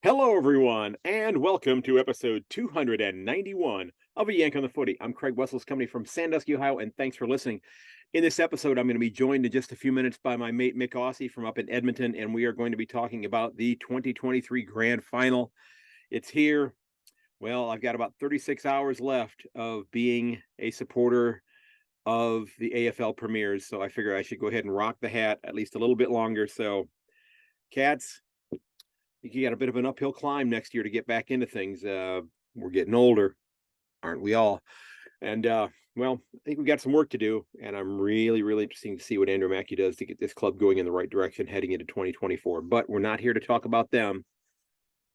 Hello, everyone, and welcome to episode 291 of A Yank on the Footy. I'm Craig Wessels, coming from Sandusky, Ohio, and thanks for listening. In this episode, I'm going to be joined in just a few minutes by my mate Myk Aussie from up in Edmonton, and we are going to be talking about the 2023 Grand Final. It's here. Well, I've got about 36 hours left of being a supporter of the AFL premieres, so I figure I should go ahead and rock the hat at least a little bit longer. So, Cats, you got a bit of an uphill climb next year to get back into things. We're getting older, aren't we all? And well, I think we got some work to do, and I'm really interested to see what Andrew Mackey does to get this club going in the right direction heading into 2024. But we're not here to talk about them.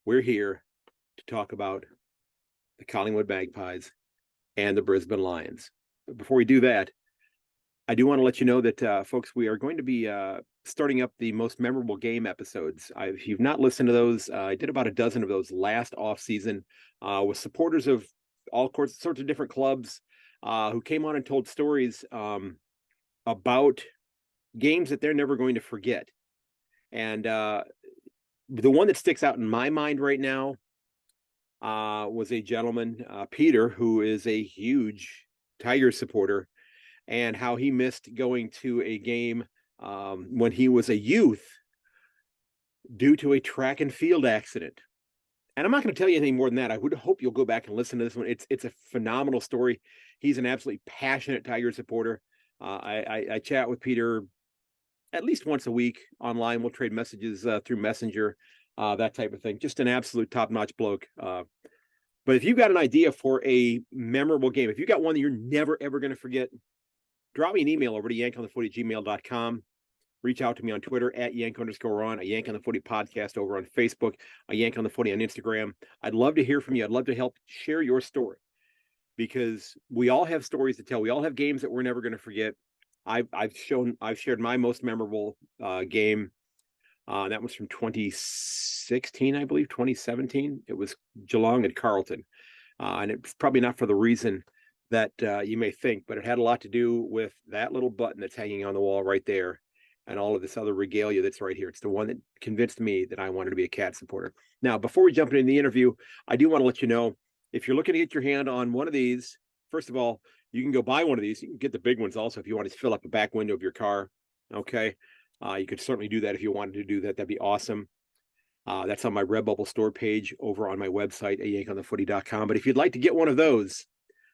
We're here to talk about the Collingwood Magpies and the Brisbane Lions. But before we do that, I do want to let you know that, folks, we are going to be starting up the most memorable game episodes. If you've not listened to those, I did about a dozen of those last off season with supporters of all sorts of different clubs who came on and told stories about games that they're never going to forget. And the one that sticks out in my mind right now was a gentleman, Peter, who is a huge Tigers supporter, and how he missed going to a game when he was a youth due to a track and field accident. And I'm not going to tell you anything more than that. I would hope you'll go back and listen to this one. It's a phenomenal story. He's an absolutely passionate Tiger supporter. I chat with Peter at least once a week online. We'll trade messages through Messenger, that type of thing. Just an absolute top-notch bloke. But if you've got an idea for a memorable game, if you got one that you're never, ever going to forget, drop me an email over to ayankonthefooty@gmail.com. Reach out to me on Twitter @Yank_on, a Yank on the Footy podcast over on Facebook, a Yank on the Footy on Instagram. I'd love to hear from you. I'd love to help share your story, because we all have stories to tell. We all have games that we're never going to forget. I've shared my most memorable game. That was from 2016, I believe, 2017. It was Geelong at Carlton. And it's probably not for the reason that you may think, but it had a lot to do with that little button that's hanging on the wall right there and all of this other regalia that's right here. It's the one that convinced me that I wanted to be a Cat supporter. Now, before we jump into the interview, I do want to let you know, if you're looking to get your hand on one of these, first of all, you can go buy one of these. You can get the big ones also if you want to fill up the back window of your car. Okay. You could certainly do that if you wanted to do that. That'd be awesome. That's on my Redbubble store page over on my website, ayankonthefooty.com. But if you'd like to get one of those,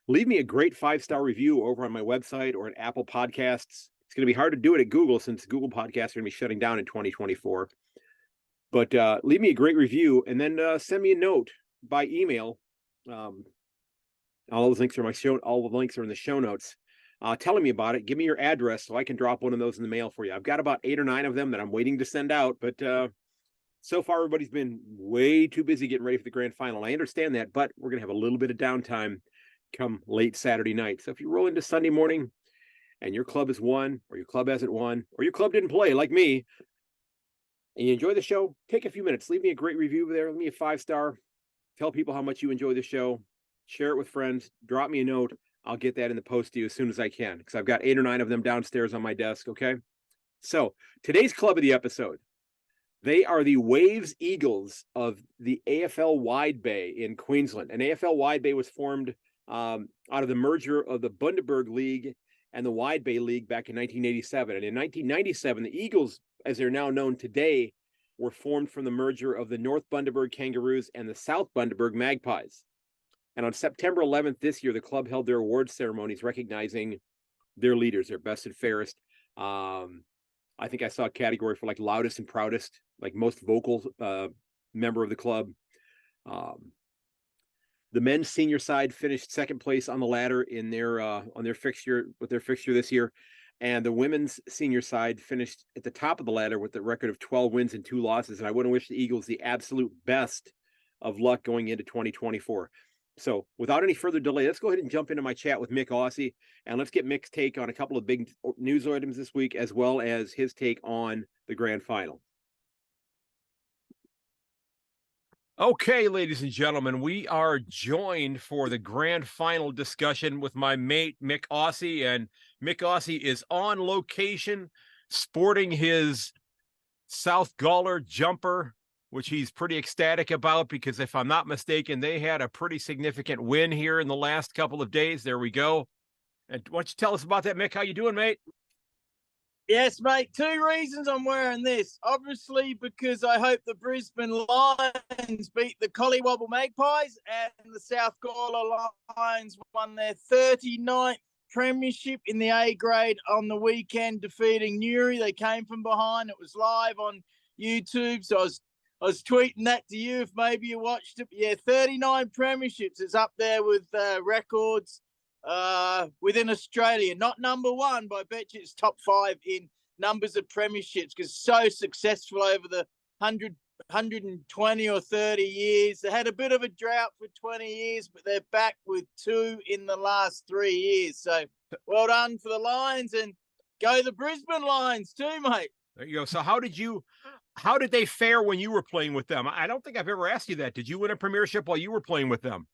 leave me a great 5-star review over on my website or at Apple Podcasts. It's going to be hard to do it at Google, since Google Podcasts are going to be shutting down in 2024. But leave me a great review, and then send me a note by email. All those links are all the links are in the show notes. Telling me about it. Give me your address so I can drop one of those in the mail for you. I've got about 8 or 9 of them that I'm waiting to send out, but so far everybody's been way too busy getting ready for the grand final. I understand that, but we're going to have a little bit of downtime come late Saturday night. So if you roll into Sunday morning and your club has won, or your club hasn't won, or your club didn't play like me, and you enjoy the show, take a few minutes. Leave me a great review there. Leave me a 5-star. Tell people how much you enjoy the show. Share it with friends. Drop me a note. I'll get that in the post to you as soon as I can, because I've got 8 or 9 of them downstairs on my desk, okay? So today's club of the episode, they are the Waves Eagles of the AFL Wide Bay in Queensland. And AFL Wide Bay was formed out of the merger of the Bundaberg League and the Wide Bay League back in 1987. And in 1997, the Eagles, as they're now known today, were formed from the merger of the North Bundaberg Kangaroos and the South Bundaberg Magpies. And on September 11th this year, the club held their awards ceremonies recognizing their leaders, their best and fairest. I think I saw a category for like loudest and proudest, like most vocal member of the club. The men's senior side finished second place on the ladder in their on their fixture this year, and the women's senior side finished at the top of the ladder with the record of 12 wins and 2 losses. And I want to wish the Eagles the absolute best of luck going into 2024. So without any further delay, let's go ahead and jump into my chat with Myk Aussie, and let's get Myk's take on a couple of big news items this week, as well as his take on the grand final. Okay, ladies and gentlemen, we are joined for the grand final discussion with my mate, Myk Aussie. And Myk Aussie is on location, sporting his South Gawler jumper which he's pretty ecstatic about because if I'm not mistaken, they had a pretty significant win here in the last couple of days. There we go. And why don't you tell us about that, Mick? How you doing, mate? Yes, mate. 2 reasons I'm wearing this. Obviously, because I hope the Brisbane Lions beat the Collywobble Magpies and the South Gawler Lions won their 39th premiership in the A grade on the weekend, defeating Newry. They came from behind. It was live on YouTube, so I was tweeting that to you if maybe you watched it. But yeah, 39 premierships. It's up there with records within Australia. Not number one, but I bet you it's top 5 in numbers of premierships because so successful over the 120 or 30 years. They had a bit of a drought for 20 years, but they're back with 2 in the last 3 years. So well done for the Lions, and go the Brisbane Lions too, mate. There you go. So how did they fare when you were playing with them? I don't think I've ever asked you that. Did you win a premiership while you were playing with them?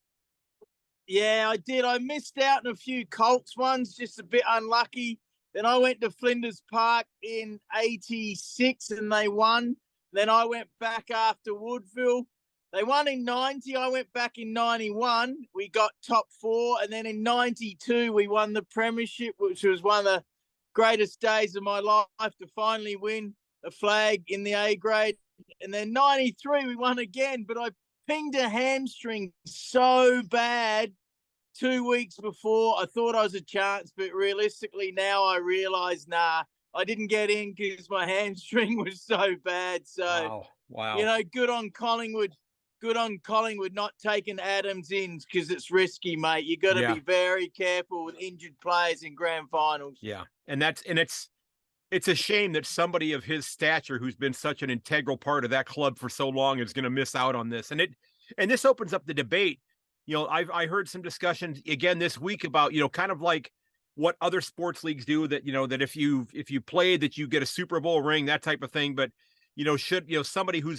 Yeah, I did. I missed out on a few Colts ones, just a bit unlucky. Then I went to Flinders Park in 86 and they won. Then I went back after Woodville. They won in 90. I went back in 91. We got top 4. And then in 92, we won the premiership, which was one of the greatest days of my life to finally win a flag in the A grade. And then 93, we won again, but I pinged a hamstring so bad 2 weeks before. I thought I was a chance, but realistically now I realize, nah, I didn't get in because my hamstring was so bad. So, wow. You know, good on Collingwood not taking Adams in because it's risky, mate. You got to be very careful with injured players in grand finals. Yeah, and it's a shame that somebody of his stature, who's been such an integral part of that club for so long, is going to miss out on this. And this opens up the debate. You know, I heard some discussions again this week about, you know, kind of like what other sports leagues do, that, you know, that if you play, that you get a Super Bowl ring, that type of thing. But, you know, somebody who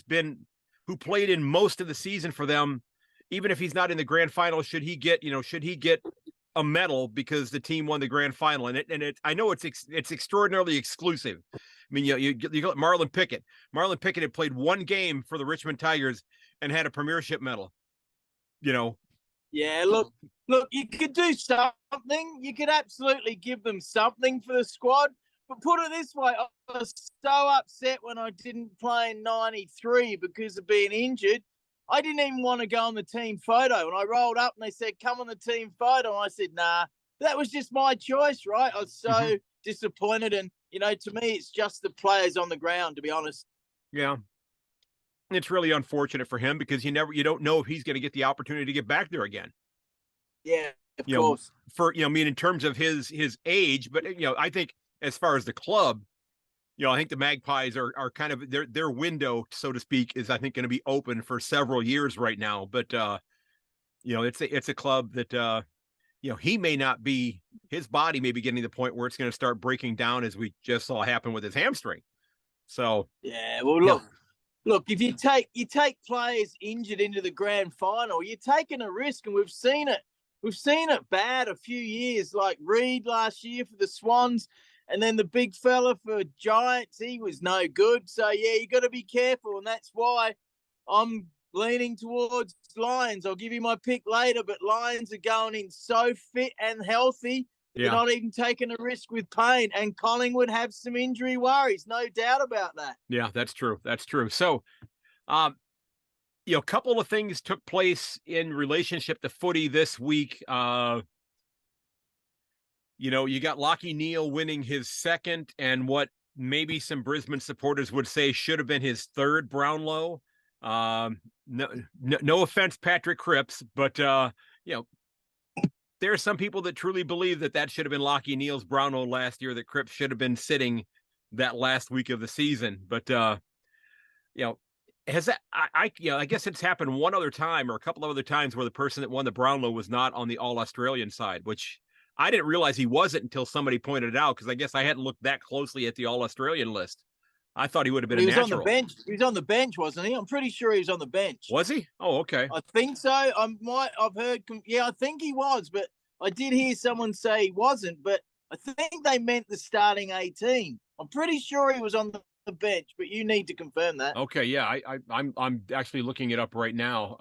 played in most of the season for them, even if he's not in the grand final, should he get a medal because the team won the grand final? And I know it's extraordinarily exclusive. I mean, you got Marlon Pickett. Marlon Pickett had played 1 game for the Richmond Tigers and had a premiership medal. You know. Yeah, look, you could do something. You could absolutely give them something for the squad. But put it this way, I was so upset when I didn't play in 93 because of being injured. I didn't even want to go on the team photo. And I rolled up and they said, come on the team photo. And I said, nah, that was just my choice, right? I was so disappointed. And, you know, to me, it's just the players on the ground, to be honest. Yeah. It's really unfortunate for him because you don't know if he's going to get the opportunity to get back there again. Yeah, of course. I mean, in terms of his age, but, you know, I think as far as the club, you know, I think the Magpies are kind of their window, so to speak, is I think going to be open for several years right now. But you know, it's a club that you know, his body may be getting to the point where it's going to start breaking down, as we just saw happen with his hamstring. So yeah, well, look, if you take players injured into the grand final, you're taking a risk, and we've seen it. We've seen it bad a few years, like Reed last year for the Swans. And then the big fella for Giants, he was no good. So, yeah, you got to be careful. And that's why I'm leaning towards Lions. I'll give you my pick later, but Lions are going in so fit and healthy. Yeah. They're not even taking a risk with pain. And Collingwood have some injury worries. No doubt about that. Yeah, that's true. That's true. So, you know, a couple of things took place in relationship to footy this week. You know, you got Lachie Neale winning his 2nd and what maybe some Brisbane supporters would say should have been his 3rd Brownlow. No offense, Patrick Cripps, but you know, there are some people that truly believe that should have been Lachie Neale's Brownlow last year, that Cripps should have been sitting that last week of the season. But you know, has that I guess it's happened one other time or a couple of other times where the person that won the Brownlow was not on the All-Australian side, which I didn't realize he wasn't until somebody pointed it out, because I guess I hadn't looked that closely at the All-Australian list. I thought he would have been a natural. On the bench. He was on the bench, wasn't he? I'm pretty sure he was on the bench. Was he? Oh, okay. I think so. I've heard. Yeah, I think he was, but I did hear someone say he wasn't. But I think they meant the starting 18. I'm pretty sure he was on the bench, but you need to confirm that. Okay, yeah, I'm actually looking it up right now.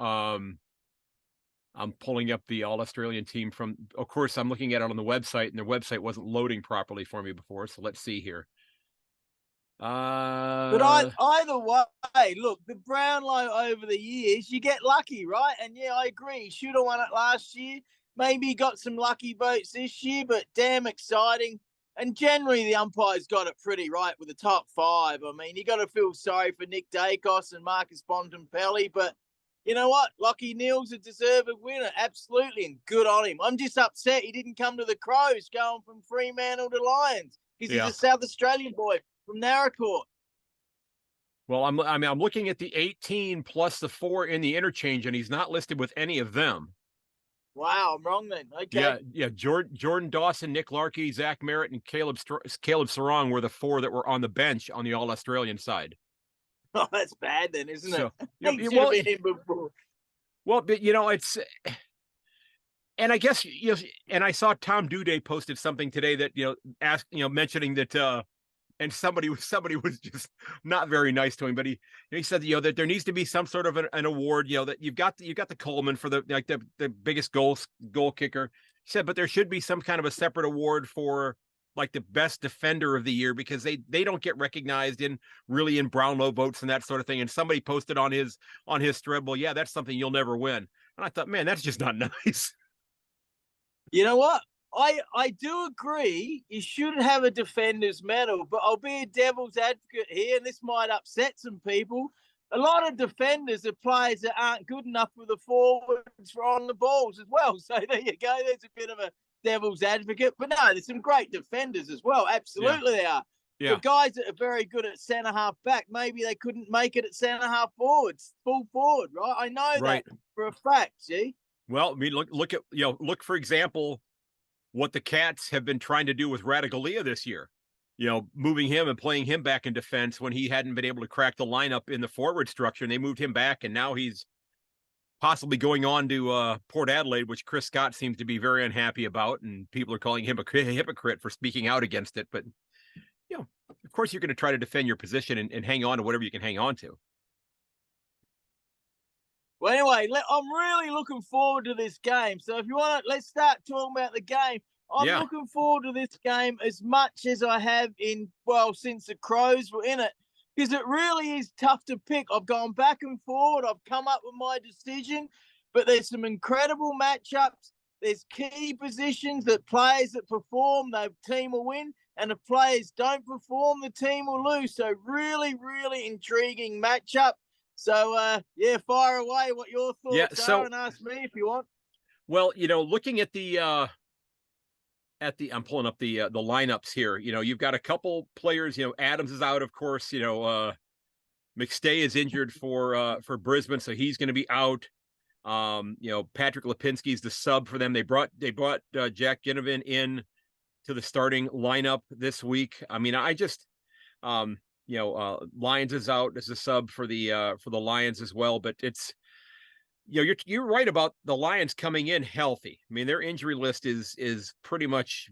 I'm pulling up the All-Australian team from, of course, I'm looking at it on the website, and their website wasn't loading properly for me before. So let's see here. But either way, look, the Brownlow over the years, you get lucky, right? And yeah, I agree. He should have won it last year. Maybe he got some lucky votes this year, but damn exciting. And generally, the umpires got it pretty right with the top five. I mean, you got to feel sorry for Nick Dacos and Marcus Bontempelli, but you know what? Lachie Neale's a deserved winner, absolutely, and good on him. I'm just upset he didn't come to the Crows going from Fremantle to Lions because he's a South Australian boy from Naracoorte. Well, I'm looking at the 18 plus the 4 in the interchange, and he's not listed with any of them. Wow, I'm wrong then. Okay. Yeah. Jordan Dawson, Nick Larkey, Zach Merritt, and Caleb Sarong were the 4 that were on the bench on the All-Australian side. Oh, that's bad then, isn't it? Well, but it's, and I guess and I saw Tom Duday posted something today that asked mentioning that and somebody was just not very nice to him, but he said that there needs to be some sort of an award, that you've got the Coleman for the biggest goal kicker. He said, but there should be some kind of a separate award for like the best defender of the year, because they don't get recognized in Brownlow votes and that sort of thing. And somebody posted on his thread, well, yeah, that's something you'll never win. And I thought, man, that's just not nice. You know what? I do agree you shouldn't have a defender's medal, but I'll be a devil's advocate here, and this might upset some people. A lot of defenders are players that aren't good enough for the forwards for on the balls as well. So there you go. There's a bit of a devil's advocate. But no, there's some great defenders as well. Absolutely they are. Yeah. The guys that are very good at centre half back, maybe they couldn't make it at centre half forwards, full forward, right? I know that for a fact, see? Well, I mean, look, for example, what the Cats have been trying to do with Radigalia this year, moving him and playing him back in defense when he hadn't been able to crack the lineup in the forward structure, and they moved him back, and now he's possibly going on to Port Adelaide, which Chris Scott seems to be very unhappy about, and people are calling him a hypocrite for speaking out against it. But, of course, you're going to try to defend your position and hang on to whatever you can hang on to. Well, anyway, I'm really looking forward to this game. So if you want to, let's start talking about the game. I'm looking forward to this game as much as I have since the Crows were in it, because it really is tough to pick. I've gone back and forward. I've come up with my decision, but there's some incredible matchups. There's key positions that players that perform, the team will win, and if players don't perform, the team will lose. So really, really intriguing matchup. So, fire away what your thoughts are and ask me if you want. Well, looking at I'm pulling up the lineups here. You've got a couple players. Adams is out, of course. McStay is injured for Brisbane, so he's going to be out. Patrick Lipinski's the sub for them. They brought Jack Ginnivan in to the starting lineup this week. I mean, I just Lyons is out as a sub for the Lions as well, but it's you're right about the Lions coming in healthy. I mean, their injury list is pretty much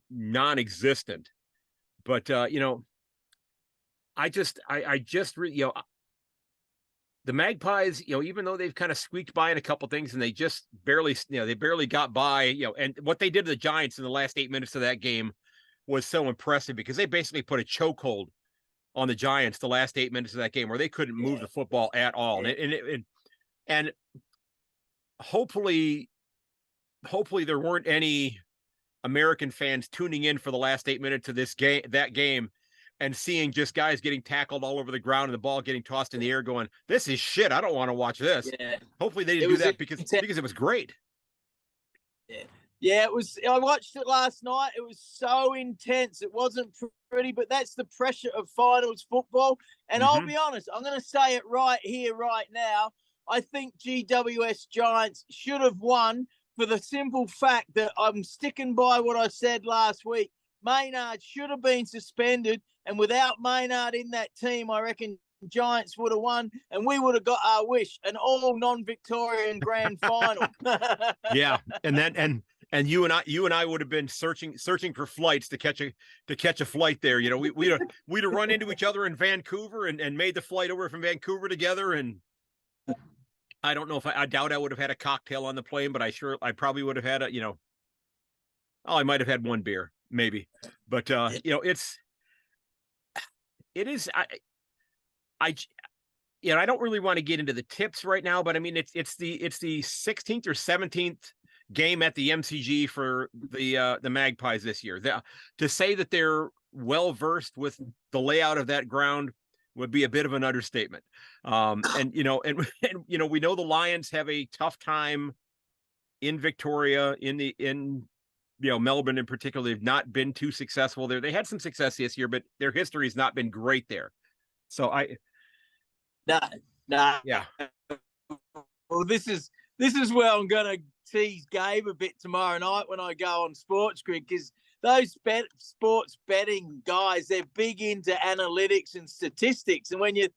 non-existent, but the Magpies, even though they've kind of squeaked by in a couple things, and they just barely got by, and what they did to the Giants in the last 8 minutes of that game was so impressive, because they basically put a chokehold on the Giants the last 8 minutes of that game, where they couldn't move the football at all. And hopefully there weren't any American fans tuning in for the last 8 minutes of that game and seeing just guys getting tackled all over the ground and the ball getting tossed in the air going, this is shit, I don't want to watch this. Hopefully they didn't do that because it was great. Yeah, it was. I watched it last night. It was so intense. It wasn't pretty, but that's the pressure of finals football. And I'll be honest, I'm going to say it right here, right now. I think GWS Giants should have won, for the simple fact that I'm sticking by what I said last week. Maynard should have been suspended, and without Maynard in that team, I reckon Giants would have won, and we would have got our wish, an all non-Victorian grand final. Yeah, and and you and I would have been searching for flights to catch a flight there. You know, we'd have run into each other in Vancouver and made the flight over from Vancouver together. And I don't know if I doubt I would have had a cocktail on the plane, but I probably would have had I might have had one beer, maybe. But you know, it is I don't really want to get into the tips right now, but I mean it's the 16th or 17th game at the MCG for the Magpies this year. To say that they're well versed with the layout of that ground would be a bit of an understatement. And you know, and you know, we know the Lions have a tough time in Victoria, in Melbourne in particular. They've not been too successful there. They had some success this year, but their history has not been great there. So yeah. Well, this is where I'm going to tease Gabe a bit tomorrow night when I go on Sports Grid, because those sports betting guys, they're big into analytics and statistics. And when they've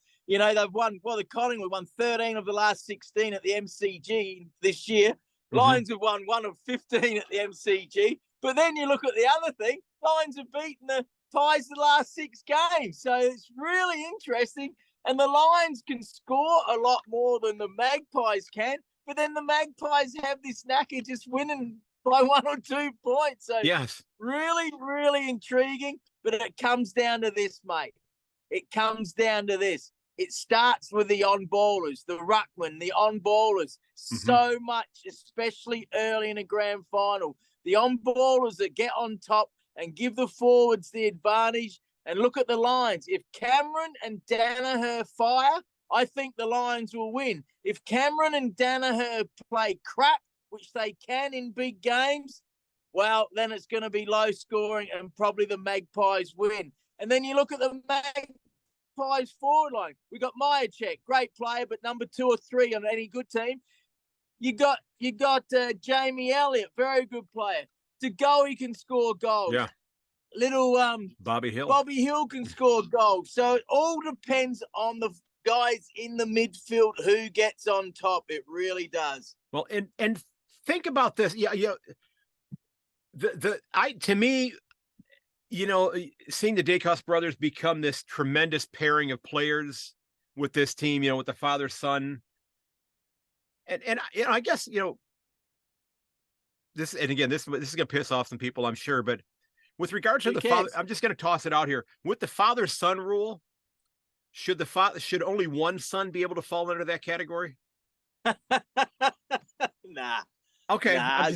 won, the Collingwood won 13 of the last 16 at the MCG this year. Mm-hmm. Lions have won 1 of 15 at the MCG. But then you look at the other thing, Lions have beaten the Pies the last 6 games. So it's really interesting. And the Lions can score a lot more than the Magpies can, but then the Magpies have this knack of just winning by 1 or 2 points. So yes, really, really intriguing. But it comes down to this, mate. It comes down to this. It starts with the on-ballers, the ruckman, the on-ballers. Mm-hmm. So much, especially early in a grand final. The on-ballers that get on top and give the forwards the advantage. And look at the Lions. If Cameron and Danaher fire, I think the Lions will win. If Cameron and Danaher play crap, which they can in big games, well, then it's going to be low scoring and probably the Magpies win. And then you look at the Magpies forward line. We got Myercheck, great player, but number 2 or 3 on any good team. You got Jamie Elliott, very good player. To go, he can score goals. Yeah. Little Bobby Hill can score goals. So it all depends on the guys in the midfield who gets on top. It really does. Well, and think about this. Yeah. To me, seeing the Dacos brothers become this tremendous pairing of players with this team, with the father-son. And I guess, this, and again, this is going to piss off some people, I'm sure, but with regard to the father, I'm just going to toss it out here. With the father-son rule, should only one son be able to fall under that category? Nah. Okay. Nah,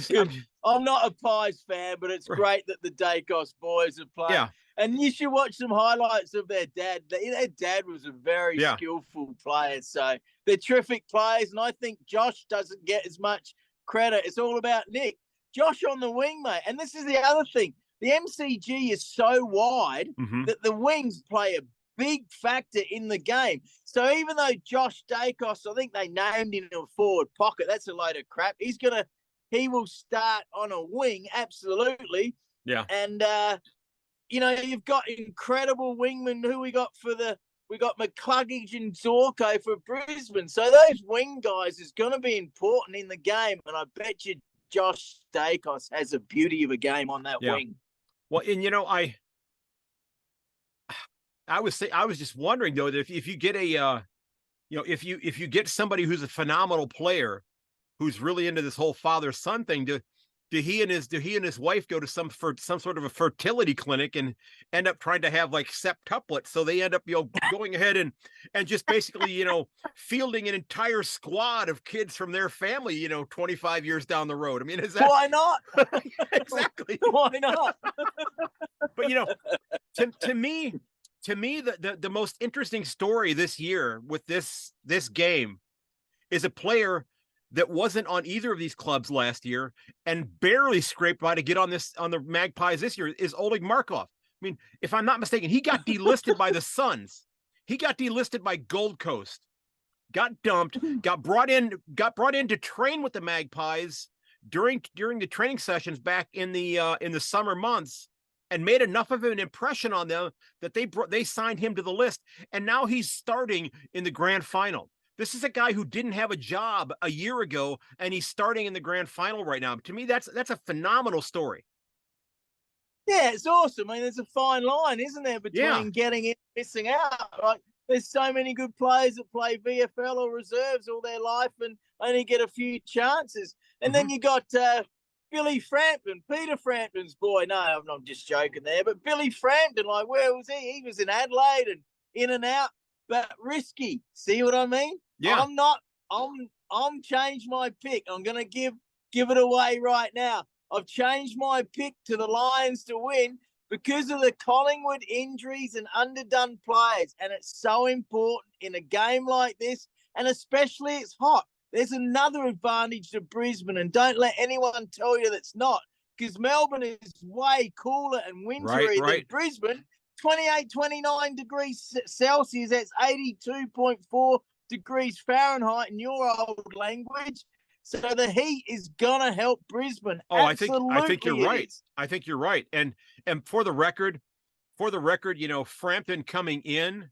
I'm not a Pies fan, but it's great that the Dacos boys are playing. Yeah. And you should watch some highlights of their dad. Their dad was a very skillful player. So they're terrific players. And I think Josh doesn't get as much credit. It's all about Nick. Josh on the wing, mate. And this is the other thing. The MCG is so wide that the wings play a big factor in the game. So even though Josh Dacos, I think they named him a forward pocket, that's a load of crap. He will start on a wing, absolutely. Yeah. And, you've got incredible wingmen who we got McCluggage and Zorko for Brisbane. So those wing guys is going to be important in the game. And I bet you Josh Dacos has a beauty of a game on that wing. Well, and I was just wondering though that if you get if you get somebody who's a phenomenal player, who's really into this whole father-son thing, do he and his wife go to some sort of a fertility clinic and end up trying to have like septuplets? So they end up going ahead and just basically fielding an entire squad of kids from their family 25 years down the road. I mean, is that why not? Exactly. Why not? But to me the most interesting story this year with this game is a player that wasn't on either of these clubs last year and barely scraped by to get on the Magpies this year is Oleg Markov. I mean, if I'm not mistaken, he got delisted by the Suns. He got delisted by Gold Coast, got dumped, got brought in to train with the Magpies during the training sessions back in the summer months, and made enough of an impression on them that they signed him to the list. And now he's starting in the grand final. This is a guy who didn't have a job a year ago, and he's starting in the grand final right now. To me, that's a phenomenal story. Yeah, it's awesome. I mean, there's a fine line, isn't there, Yeah. between getting in and missing out? Like, there's so many good players that play VFL or reserves all their life and only get a few chances. And then you got Billy Frampton, Peter Frampton's boy. No, I'm not just joking there, but Billy Frampton, like, where was he? He was in Adelaide and in and out, but risky. See what I mean? Yeah. I'm changed my pick. I'm gonna give it away right now. I've changed my pick to the Lions to win because of the Collingwood injuries and underdone players. And it's so important in a game like this, and especially it's hot. There's another advantage to Brisbane, and don't let anyone tell you that's not, because Melbourne is way cooler and wintry than Brisbane. 28, 29 degrees Celsius, that's 82.4 degrees Fahrenheit in your old language. So the heat is gonna help Brisbane. Oh, Absolutely, I think you're right. I think you're right. And for the record, you know, Frampton coming in,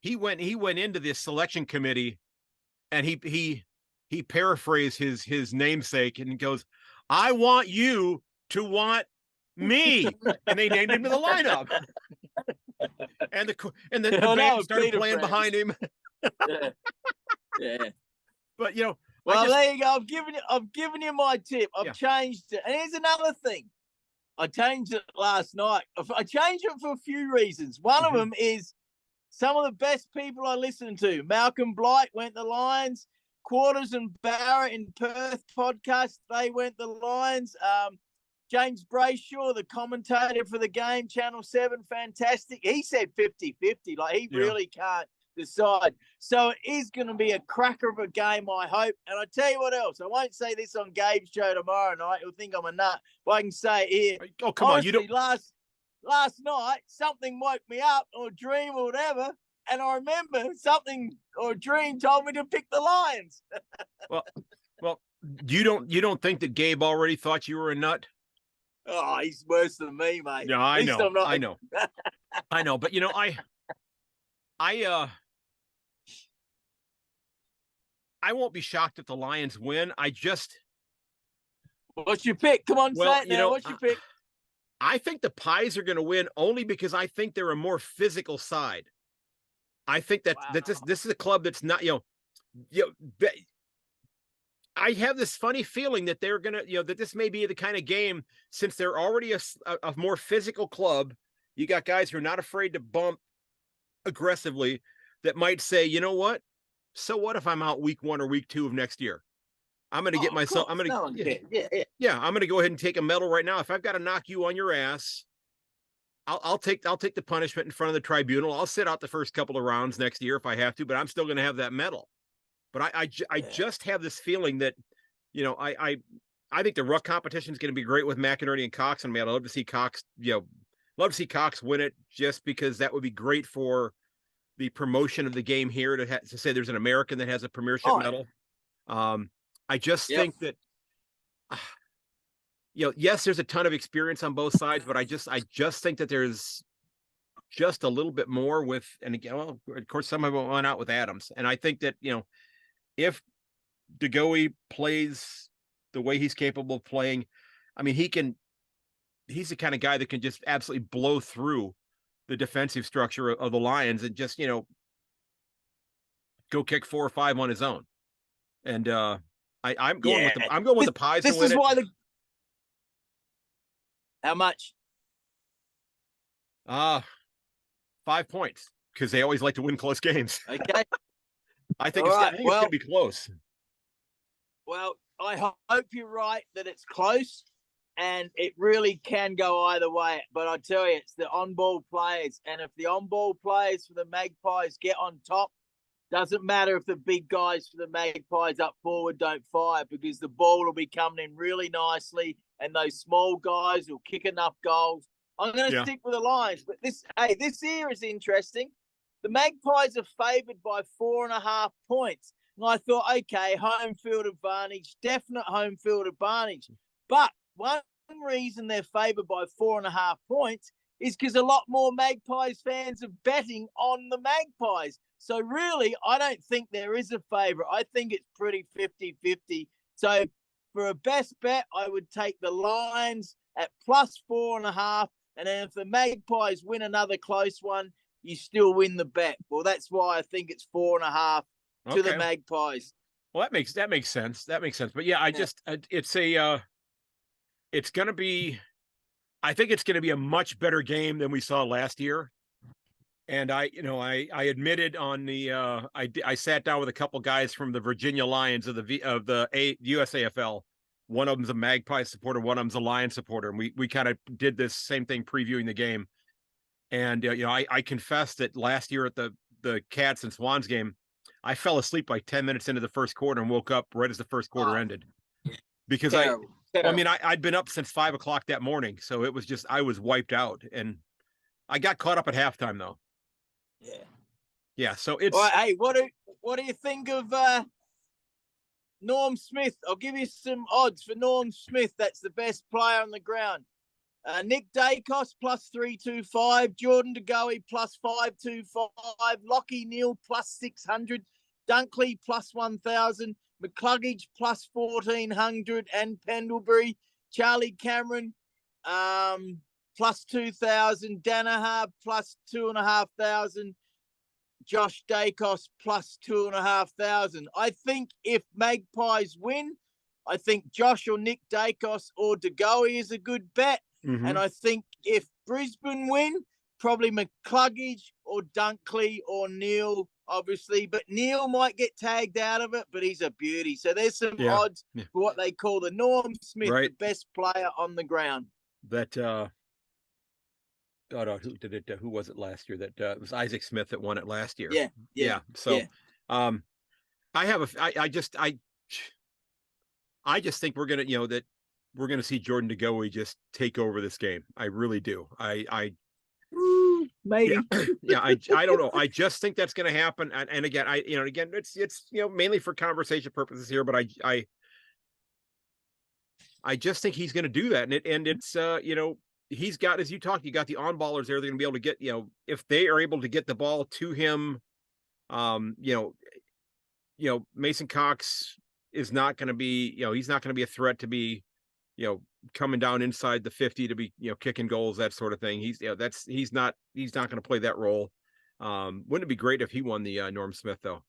he went into the selection committee, and he paraphrased his namesake, and he goes, "I want you to want me," and they named him to the lineup. And the band started playing behind him. Yeah. But you know, well, there you go. I've given you my tip. I've changed it. And here's another thing. I changed it last night. I changed it for a few reasons. One of them is some of the best people I listen to. Malcolm Blight went the Lions. Quarters and Barrett in Perth podcast, they went the Lions. James Brayshaw, the commentator for the game, Channel 7, fantastic. He said 50-50. Like, he really can't decide. So it is going to be a cracker of a game, I hope. And I tell you what else. I won't say this on Gabe's show tomorrow night. He'll think I'm a nut. But I can say it here. Oh, come on. You don't. Last night, something woke me up, or a dream or whatever. And I remember something or a dream told me to pick the Lions. well, you don't think that Gabe already thought you were a nut? Oh, he's worse than me, mate. Yeah, I know. I know. But you know, I won't be shocked if the Lions win. What's your pick? Come on, say it now. What's your pick? I think the Pies are going to win only because I think they're a more physical side. I think that this is a club that's not, I have this funny feeling that they're going to, that this may be the kind of game, since they're already a more physical club. You got guys who are not afraid to bump aggressively, that might say, you know what? So what if I'm out week 1 or week 2 of next year? I'm going to get myself, I'm going to, I'm going to go ahead and take a medal right now. If I've got to knock you on your ass, I'll take the punishment in front of the tribunal. I'll sit out the first couple of rounds next year if I have to, but I'm still going to have that medal. But I just have this feeling that, I think the ruck competition is going to be great with McInerney and Cox. And man, I'd love to see Cox, win it, just because that would be great for the promotion of the game here, to say there's an American that has a premiership medal. I just think that, yes, there's a ton of experience on both sides, but I just think that there's just a little bit more with, and again, well, of course, some of them went out with Adams. And I think that, if DeGoey plays the way he's capable of playing, I mean, he's the kind of guy that can just absolutely blow through the defensive structure of the Lions and just, go kick 4 or 5 on his own. And I'm going with the Pies. This is why how much? 5 points, because they always like to win close games. Okay. I think it's going to be close. Well, I hope you're right that it's close, and it really can go either way. But I tell you, it's the on-ball players. And if the on-ball players for the Magpies get on top, doesn't matter if the big guys for the Magpies up forward don't fire, because the ball will be coming in really nicely, and those small guys will kick enough goals. I'm going to stick with the Lions. But this year is interesting. The Magpies are favoured by 4.5 points. And I thought, okay, home field advantage, definite home field advantage. But one reason they're favoured by 4.5 points is because a lot more Magpies fans are betting on the Magpies. So really, I don't think there is a favourite. I think it's pretty 50-50. So for a best bet, I would take the Lions at +4.5. And then if the Magpies win another close one, you still win the bet. Well, that's why I think it's 4.5 to the Magpies. Well, that makes sense. That makes sense. But yeah, it's going to be, I think it's going to be a much better game than we saw last year. And I admitted on the, I sat down with a couple guys from the Virginia Lions of the USAFL. One of them's a Magpie supporter, one of them's a Lion supporter. And we kind of did this same thing previewing the game. And, I confessed that last year at the Cats and Swans game, I fell asleep like 10 minutes into the first quarter and woke up right as the first quarter ended. Because terrible. I'd been up since 5 o'clock that morning. So it was just, I was wiped out. And I got caught up at halftime though. Yeah. Yeah. So it's, all right, hey, what do you think of Norm Smith? I'll give you some odds for Norm Smith. That's the best player on the ground. Nick Dacos +325, Jordan De Goey +525, Lockie Neal +600, Dunkley +1000, McCluggage +1400, and Pendlebury, Charlie Cameron +2000, Danaher +2500, Josh Dacos +2500. I think if Magpies win, I think Josh or Nick Dacos or De Goey is a good bet. mm-hmm. And I think if Brisbane win, probably McCluggage or Dunkley or Neal, obviously. But Neal might get tagged out of it, but he's a beauty. So there's some odds for what they call the Norm Smith, the best player on the ground. That, who was it last year? That it was Isaac Smith that won it last year. Yeah. So, I just think we're gonna, that we're gonna see Jordan De Goey just take over this game. I really do. Maybe. Yeah. I don't know. I just think that's gonna happen. And again, it's mainly for conversation purposes here, but I just think he's gonna do that. And it's he's got, as you talked, you got the on ballers there. They're gonna be able to get, if they are able to get the ball to him, Mason Cox is not going to be, he's not going to be a threat to be, coming down inside the 50 to be, kicking goals, that sort of thing. He's not going to play that role. Wouldn't it be great if he won the Norm Smith though?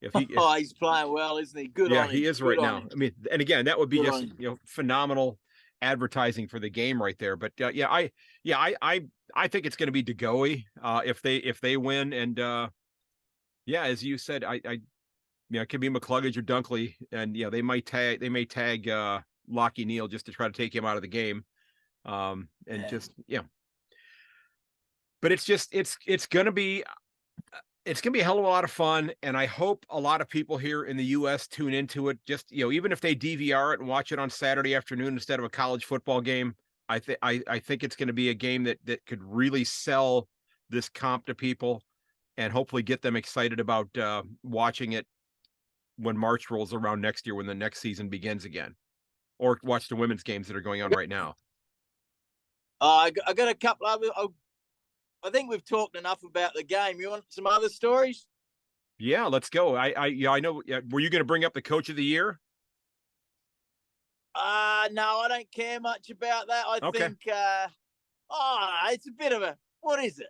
He's playing well, isn't he? Good on him. He is right now. I mean, and again, that would be just, phenomenal advertising for the game right there. But I think it's going to be De Goey if they win. And as you said, it could be McCluggage or Dunkley, and they may tag Lockie Neal just to try to take him out of the game. But it's gonna be a hell of a lot of fun, and I hope a lot of people here in the US tune into it. Just even if they DVR it and watch it on Saturday afternoon instead of a college football game, I think it's going to be a game that could really sell this comp to people, and hopefully get them excited about watching it when March rolls around next year, when the next season begins again, or watch the women's games that are going on right now. I got a couple other. I think we've talked enough about the game. You want some other stories? Yeah, let's go. I know. Were you going to bring up the coach of the year? No, I don't care much about that. I think it's a bit of a, what is it?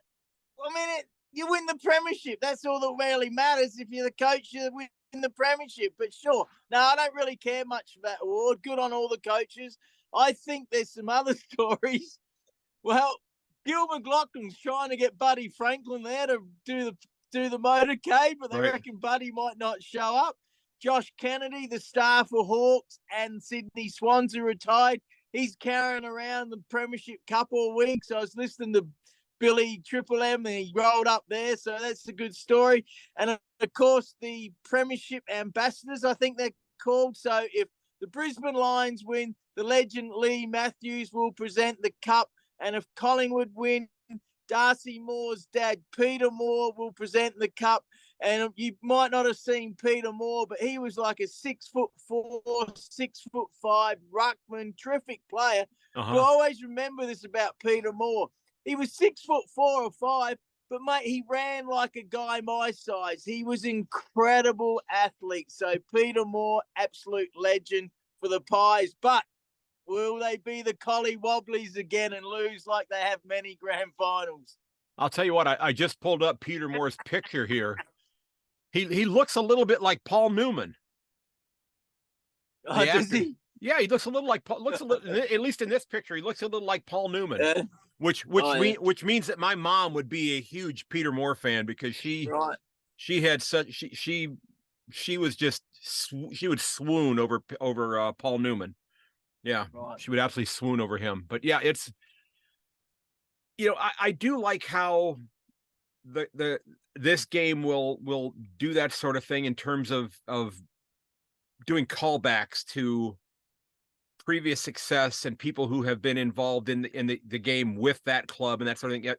I mean, you win the premiership. That's all that really matters. If you're the coach, you win the premiership. But sure, no, I don't really care much for that award. Good on all the coaches. I think there's some other stories. Well, Gil McLaughlin's trying to get Buddy Franklin there to do the motorcade, but they reckon Buddy might not show up. Josh Kennedy, the star for Hawks and Sydney Swans, who retired, he's carrying around the Premiership Cup all week. So I was listening to Billy Triple M, and he rolled up there. So that's a good story. And of course, the Premiership ambassadors, I think they're called. So if the Brisbane Lions win, the legend Lee Matthews will present the cup. And if Collingwood win, Darcy Moore's dad, Peter Moore, will present the cup. And you might not have seen Peter Moore, but he was like a 6'4", 6'5" ruckman, terrific player. But I always remember this about Peter Moore. He was 6'4" or 5, but mate, he ran like a guy my size. He was incredible athlete. So Peter Moore, absolute legend for the Pies. But will they be the Collie Wobblies again and lose like they have many grand finals? I'll tell you what, I just pulled up Peter Moore's picture here. He looks a little bit like Paul Newman. Oh, does he? Yeah, he looks a little like at least in this picture, he looks a little like Paul Newman. Which means that my mom would be a huge Peter Moore fan, because she had such she was just she would swoon over Paul Newman. Yeah, she would absolutely swoon over him. But yeah, it's, I do like how this game will do that sort of thing in terms of doing callbacks to previous success and people who have been involved in the game with that club and that sort of thing.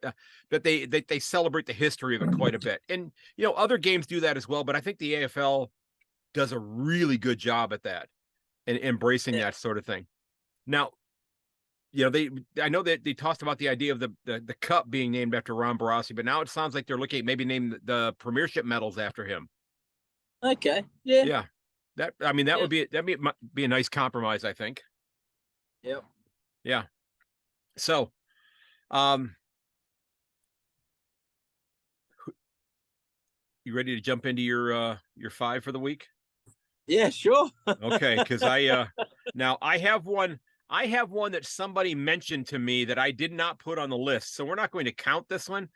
That they celebrate the history of it quite a bit. And other games do that as well, but I think the AFL does a really good job at that and embracing that sort of thing. Now, I know that they talked about the idea of the cup being named after Ron Barassi, but now it sounds like they're looking at maybe name the premiership medals after him. Okay. Yeah. Yeah. That would be a nice compromise, I think. Yep. Yeah. So, you ready to jump into your 5 for the week? Yeah, sure. Okay, because now I have one that somebody mentioned to me that I did not put on the list. So we're not going to count this one,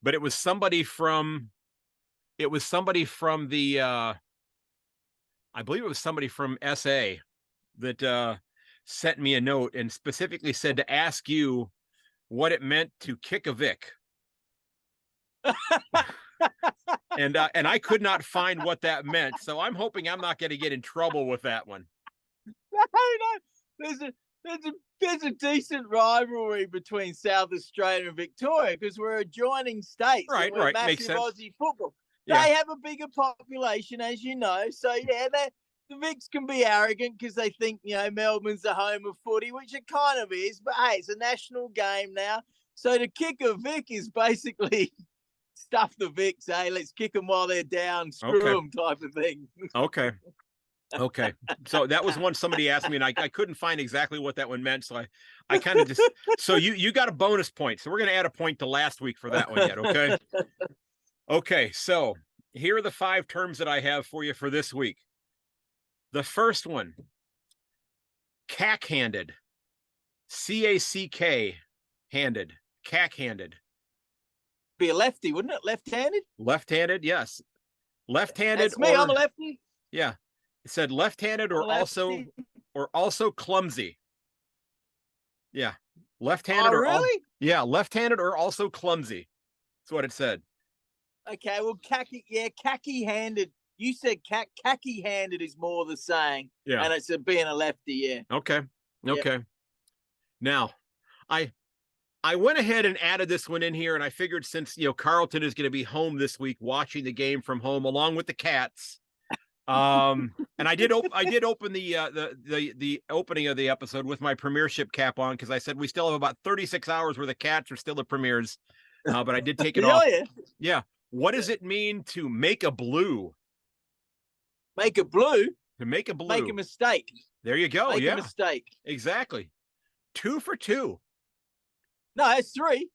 but it was somebody from the I believe it was somebody from SA that sent me a note and specifically said to ask you what it meant to kick a Vic. and I could not find what that meant, so I'm hoping I'm not going to get in trouble with that one. No, there's a decent rivalry between South Australia and Victoria because we're adjoining states. Right, we're massive makes sense. Aussie football. Yeah. They have a bigger population, as you know. So yeah, the Vics can be arrogant because they think Melbourne's the home of footy, which it kind of is. But hey, it's a national game now. So to kick a Vic is basically stuff the Vics. Hey, let's kick them while they're down, screw them, type of thing. Okay. So that was one somebody asked me, and I couldn't find exactly what that one meant. So I kind of just, so you got a bonus point. So we're going to add a point to last week for that one yet. Okay. Okay. So here are the 5 terms that I have for you for this week. The first one, cack-handed, C-A-C-K handed, cack-handed. Be a lefty, wouldn't it? Left-handed? Left-handed. Yes. Left-handed. That's me. I'm a lefty. Yeah. It said left-handed or also clumsy. Yeah. Left-handed left-handed or also clumsy. That's what it said. Okay, well, khaki-handed. You said khaki-handed is more the saying. Yeah. And it's being a lefty, yeah. Okay. Now, I went ahead and added this one in here, and I figured since Carlton is going to be home this week watching the game from home along with the Cats. And I did open the opening of the episode with my premiership cap on because I said we still have about 36 hours where the Cats are still the premiers. But I did take it off. Yeah. What does it mean to make a blue? Make a blue? To make a blue. Make a mistake. There you go. Make a mistake. Exactly. 2 for 2. No, it's 3.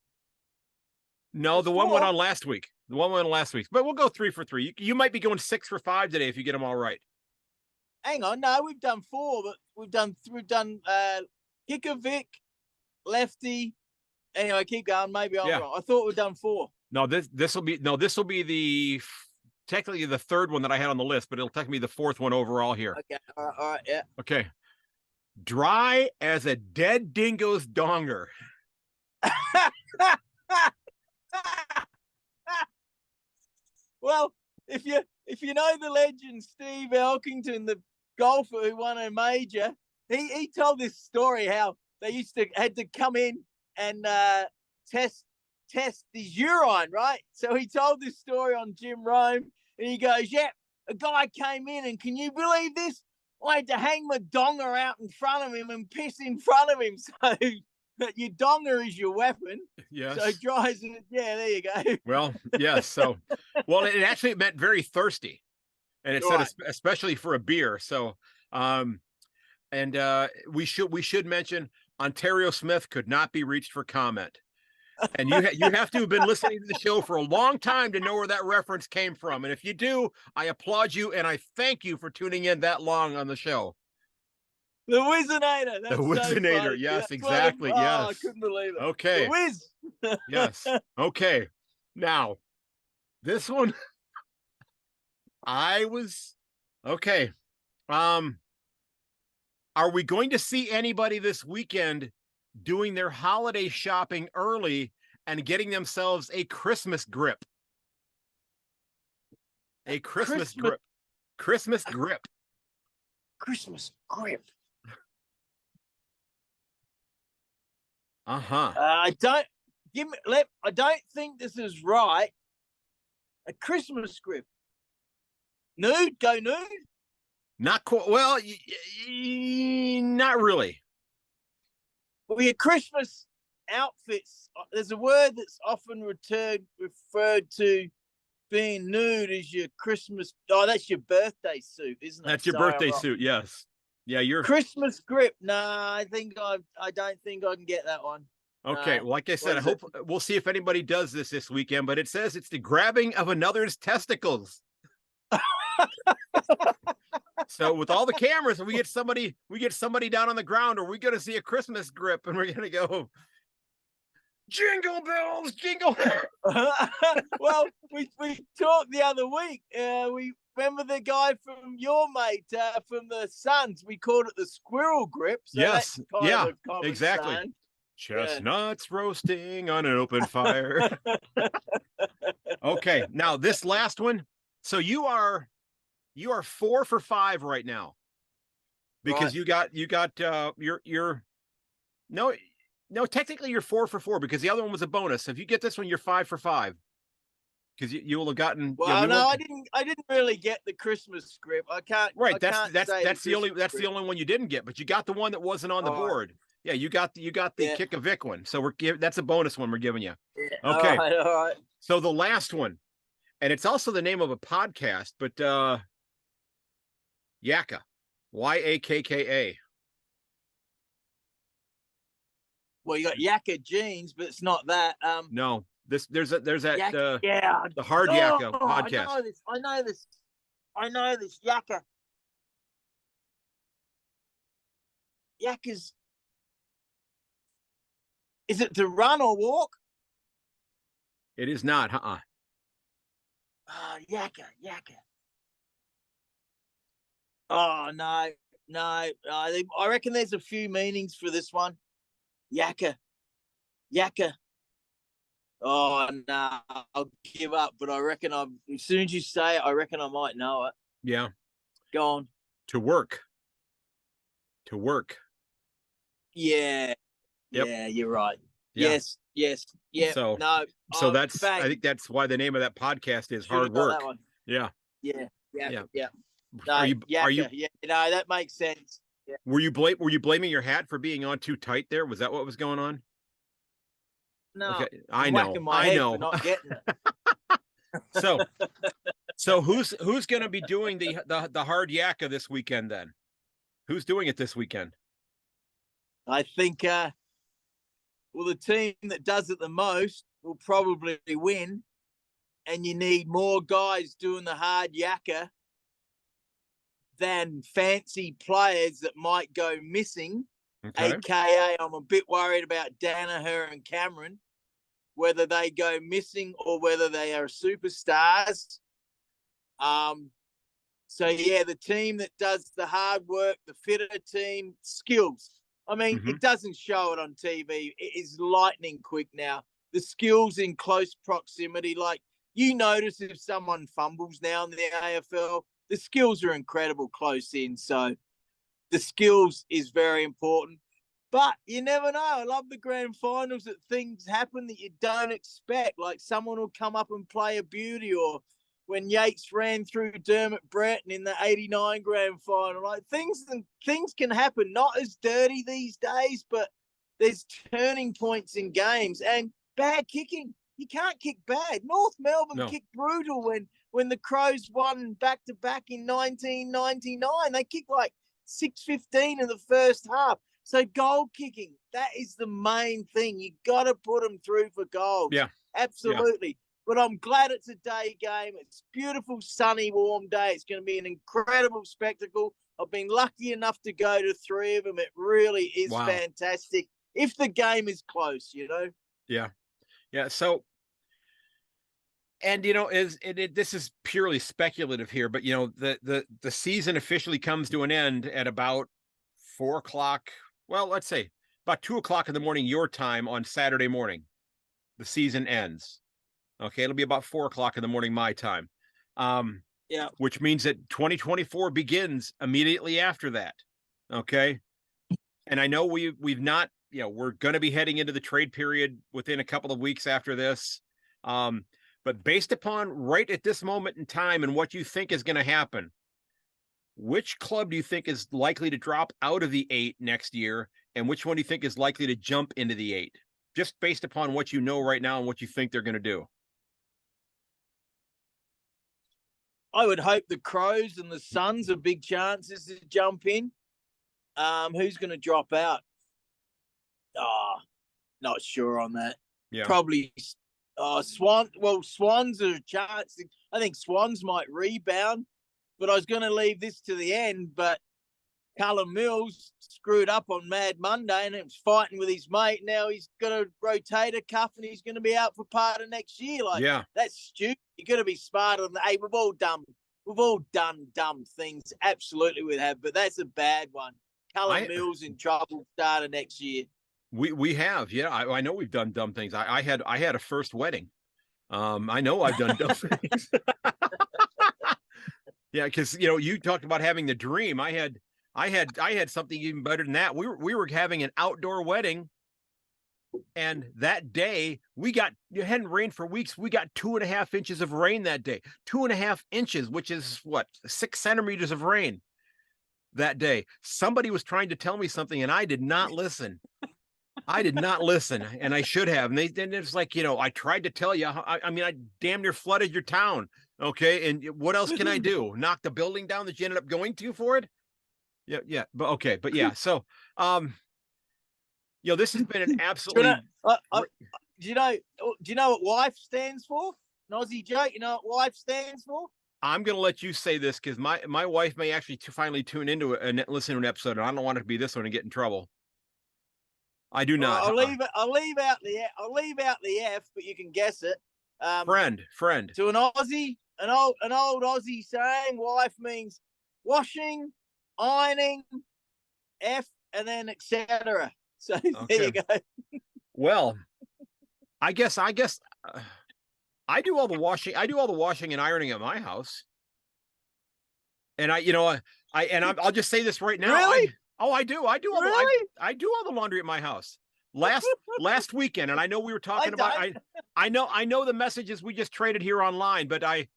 No, the 4. One went on last week. The one went on last week. But we'll go 3 for 3. You might be going 6 for 5 today if you get them all right. Hang on. No, we've done 4, but we've done kick a Vic, lefty. Anyway, keep going. Maybe I'm wrong. I thought we'd done 4. No, this will be the technically the 3rd one that I had on the list, but it'll technically be the 4th one overall here. Okay. All right. Yeah. Okay. Dry as a dead dingo's donger. Well, if you know the legend Steve Elkington, the golfer who won a major, he told this story how they had to come in and test his urine, right? So he told this story on Jim Rome, and he goes, "Yeah, a guy came in, and can you believe this? I had to hang my donger out in front of him and piss in front of him." So your donger is your weapon. Yes. So dries it. Yeah, there you go. Well, yes. So, well, it actually meant very thirsty, and it said especially for a beer. So, we should mention Ontario Smith could not be reached for comment. And you have to have been listening to the show for a long time to know where that reference came from. And if you do, I applaud you and I thank you for tuning in that long on the show. The Whizzinator. The Whizzinator. So yes, exactly. Yes. I couldn't believe it. Okay. The Whiz. Yes. Okay. Now, this one, okay. Are we going to see anybody this weekend doing their holiday shopping early and getting themselves a Christmas grip? A Christmas grip. Christmas grip. Christmas grip. I don't think this is right. A Christmas grip. Nude? Go nude? Not quite. Well, not really. Well, your Christmas outfits. There's a word that's often referred to being nude as your Christmas. Oh, that's your birthday suit, isn't it? That's your birthday suit. Yes. Yeah, your Christmas grip. Nah, I don't think I can get that one. Okay, well, like I said, I hope we'll see if anybody does this weekend. But it says it's the grabbing of another's testicles. So with all the cameras, we get somebody down on the ground, or we going to see a Christmas grip, and we're going to go, jingle bells, jingle. Well, we talked the other week. We remember the guy from your mate from the Suns. We called it the squirrel grip. So yes, yeah, exactly. Saying. Chestnuts roasting on an open fire. Okay, now this last one. So you are 4 for 5 right now, because right. you got no, technically you're 4 for 4 because the other one was a bonus. So if you get this one, you're 5 for 5 because you will have gotten. Well, no, I didn't really get the Christmas script. I can't. Right, that's the only one you didn't get, but you got the one that wasn't on the board. Yeah, you got the Kick a Vic one. So that's a bonus one we're giving you. Yeah, okay. All right. So the last one, and it's also the name of a podcast, but Yakka, Yakka. Well, you got Yakka jeans, but it's not that. No, there's that Yakka, the Hard Yakka podcast. I know this Yakka. Yakka's. Is it to run or walk? It is not. Yakka. Oh no. I reckon there's a few meanings for this one. Yakka. Oh no, I'll give up. But I reckon as soon as you say it, I reckon I might know it. Yeah. Go on. To work. Yeah. Yep. Yeah, you're right. Yeah. Yes. Yeah. So that's I think that's why the name of that podcast is Hard Work. That one. Yeah. Yeah. No, are you? Yeah. No, that makes sense. Yeah. Were you blaming your hat for being on too tight there? Was that what was going on? No. Okay. I know. Not getting it. So who's going to be doing the Hard Yakka this weekend then? Who's doing it this weekend? I think the team that does it the most will probably win, and you need more guys doing the Hard Yakka than fancy players that might go missing. Okay. AKA, I'm a bit worried about Danaher and Cameron, whether they go missing or whether they are superstars. So yeah, the team that does the hard work, the fitter team, skills. I mean, It doesn't show it on TV. It is lightning quick now. The skills in close proximity, like you notice if someone fumbles now in the AFL, the skills are incredible close in. So the skills is very important. But you never know. I love the grand finals that things happen that you don't expect. Like someone will come up and play a beauty, or when Yates ran through Dermot Breton in the 89 grand final. Like things can happen. Not as dirty these days, but there's turning points in games and bad kicking. You can't kick bad. North Melbourne kicked brutal when the Crows won back-to-back in 1999. They kicked like 6-15 in the first half. So goal kicking, that is the main thing. You got to put them through for goals. Yeah. Absolutely. Yeah. But I'm glad it's a day game. It's a beautiful, sunny, warm day. It's going to be an incredible spectacle. I've been lucky enough to go to 3 of them. It really is fantastic. If the game is close, you know? Yeah. Yeah. So, and, you know, this is purely speculative here, but, you know, the season officially comes to an end at about 4 o'clock. Well, let's say about 2 o'clock in the morning, your time on Saturday morning. The season ends. Okay. It'll be about 4 o'clock in the morning, my time. Yeah. Which means that 2024 begins immediately after that. Okay. And I know we've not, you know, we're going to be heading into the trade period within a couple of weeks after this. But based upon right at this moment in time and what you think is going to happen, which club do you think is likely to drop out of the 8 next year? And which one do you think is likely to jump into the 8? Just based upon what you know right now and what you think they're going to do. I would hope the Crows and the Suns are big chances to jump in. Who's going to drop out? Not sure on that. Yeah. Probably Swans. Well, Swans are a chance. I think Swans might rebound, but I was going to leave this to the end, but Callum Mills screwed up on Mad Monday and it was fighting with his mate. Now he's got a rotator cuff and he's going to be out for part of next year. Like, that's stupid. You're going to be smarter than that. Hey, we've all done dumb things. Absolutely we have, but that's a bad one. Callum Mills in trouble start of next year. We have, yeah. I know we've done dumb things. I had a first wedding. I know I've done dumb things. Yeah, because you know, you talked about having the dream. I had something even better than that. We were having an outdoor wedding, and that day it hadn't rained for weeks. We got 2.5 inches of rain that day. 2.5 inches, which is what, 6 centimeters of rain that day. Somebody was trying to tell me something, and I did not listen. And I should have. And it's like, you know, I tried to tell you. I mean, I damn near flooded your town. Okay, and what else can I do? Knock the building down that you ended up going to for it? Yeah, but okay, but yeah. So, you know, this has been an absolutely. Do you know what wife stands for? An Aussie joke. You know what wife stands for? I'm going to let you say this because my wife may actually finally tune into it and listen to an episode, and I don't want it to be this one and get in trouble. I do not. I'll leave out the F, but you can guess it. Friend. To an Aussie, an old Aussie saying, wife means washing, ironing, F, and then etc. So there you go. Well, I guess I do all the washing. I do all the washing and ironing at my house. And I'll just say this right now. Really? I do. I do all the laundry at my house. Last weekend, and I know we were talking about. I know the messages we just traded here online, but I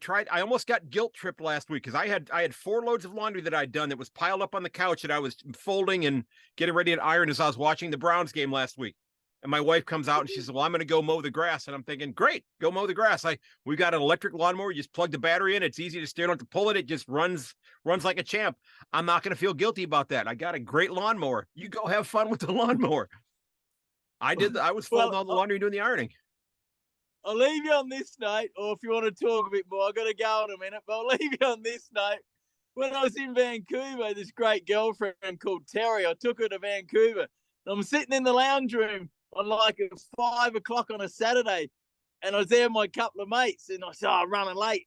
tried. I almost got guilt tripped last week because I had 4 loads of laundry that I'd done that was piled up on the couch that I was folding and getting ready to iron as I was watching the Browns game last week. And my wife comes out and she says, "Well, I'm going to go mow the grass." And I'm thinking, "Great, go mow the grass." We've got an electric lawnmower. You just plug the battery in. It's easy to steer. Don't have to pull it. It just runs like a champ. I'm not going to feel guilty about that. I got a great lawnmower. You go have fun with the lawnmower. I was folding all the laundry and doing the ironing. I'll leave you on this note, or if you want to talk a bit more, I've got to go in a minute, but I'll leave you on this note. When I was in Vancouver, this great girlfriend called Terry, I took her to Vancouver. And I'm sitting in the lounge room on like 5 o'clock on a Saturday, and I was there with my couple of mates, and I said, "I'm running late.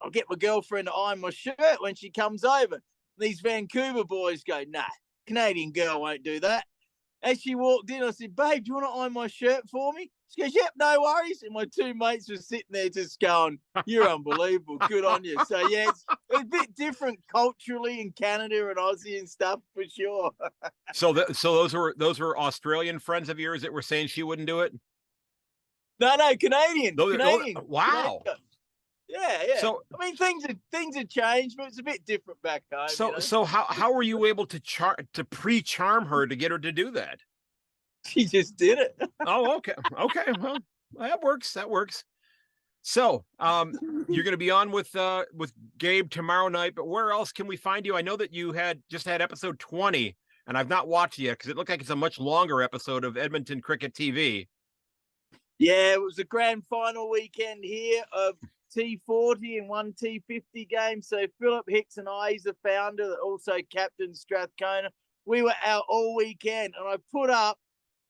I'll get my girlfriend to iron my shirt when she comes over." And these Vancouver boys go, "Nah, Canadian girl won't do that." As she walked in, I said, "Babe, do you want to iron my shirt for me?" She goes, "Yep, no worries." And my 2 mates were sitting there just going, "You're unbelievable. Good on you." So, yeah, it's a bit different culturally in Canada and Aussie and stuff for sure. So those were Australian friends of yours that were saying she wouldn't do it? No, Canadian. Canadian. Wow. Canadian. Yeah, yeah. So I mean, things have changed, but it's a bit different back home. so how were you able to pre-charm her to get her to do that? She just did it. Oh, okay. Okay. Well, that works. That works. So, you're going to be on with Gabe tomorrow night, but where else can we find you? I know that you just had episode 20, and I've not watched it yet because it looked like it's a much longer episode of Edmonton Cricket TV. Yeah, it was a grand final weekend here of T40 and one T50 game. So Philip Hicks and I, he's the founder, also captain Strathcona. We were out all weekend, and I put up